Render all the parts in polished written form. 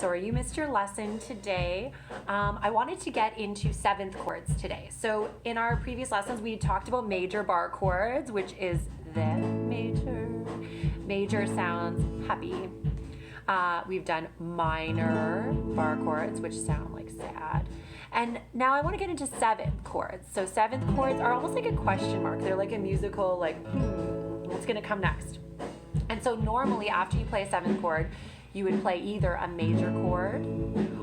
Sorry you missed your lesson today. I wanted to get into seventh chords today. So in our previous lessons, we talked about major bar chords, which is the major sounds happy. We've done minor bar chords, which sound like sad. And now I want to get into seventh chords. So seventh chords are almost like a question mark. They're like a musical, like, what's going to come next? And so normally after you play a seventh chord, you would play either a major chord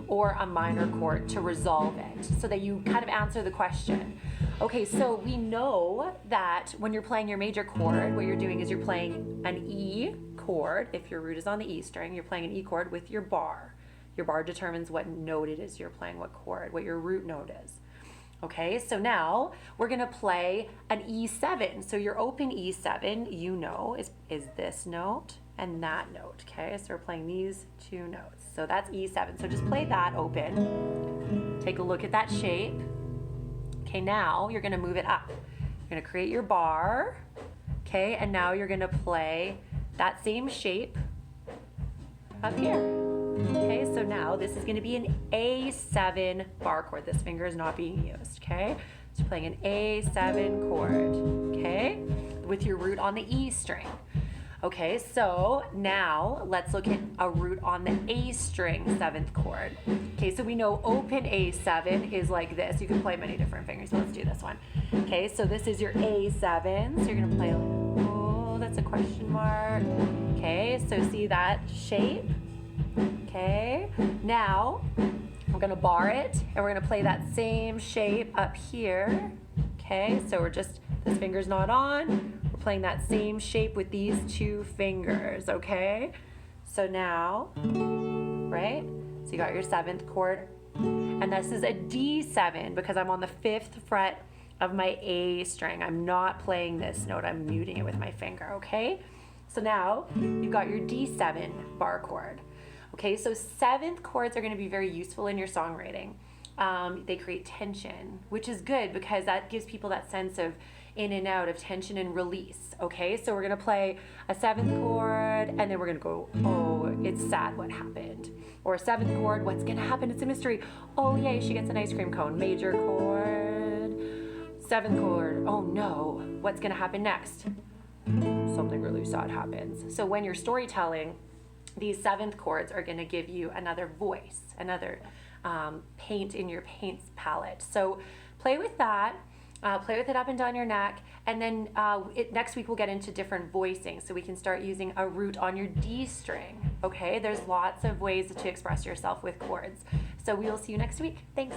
or a minor chord to resolve it so that you kind of answer the question. Okay, so we know that when you're playing your major chord, what you're doing is you're playing an E chord. If your root is on the E string, you're playing an E chord with your bar. Your bar determines what note it is you're playing, what chord, what your root note is. Okay, so now we're gonna play an E7. So your open E7, you know, is this note and that note, okay? So we're playing these two notes. So that's E7. So just play that open. Take a look at that shape. Okay, now you're gonna move it up. You're gonna create your bar, okay? And now you're gonna play that same shape up here. Okay, so now this is gonna be an A7 bar chord. This finger is not being used, okay? So you're playing an A7 chord, okay? With your root on the E string. Okay, so now let's look at a root on the A string seventh chord. Okay, so we know open A7 is like this. You can play many different fingers, so let's do this one. Okay, so this is your A7, so you're gonna play, oh, that's a question mark. Okay, so see that shape? Okay, now we're gonna bar it and we're gonna play that same shape up here. Okay, so this finger's not on. We're playing that same shape with these two fingers, okay? So now, right? So you got your seventh chord, and this is a D7 because I'm on the 5th fret of my A string. I'm not playing this note, I'm muting it with my finger, okay? So now you've got your D7 bar chord. Okay, so seventh chords are going to be very useful in your songwriting. They create tension, which is good because that gives people that sense of in and out, of tension and release. Okay, so we're going to play a seventh chord and then we're going to go, oh, it's sad what happened. Or a seventh chord, what's going to happen? It's a mystery. Oh, yay, she gets an ice cream cone. Major chord, seventh chord. Oh no, what's going to happen next? Something really sad happens. So when you're storytelling, these seventh chords are going to give you another voice, another paint in your paint palette. So play with that, play with it up and down your neck, and then next week we'll get into different voicing so we can start using a root on your D string, okay? There's lots of ways to express yourself with chords. So we will see you next week. Thanks.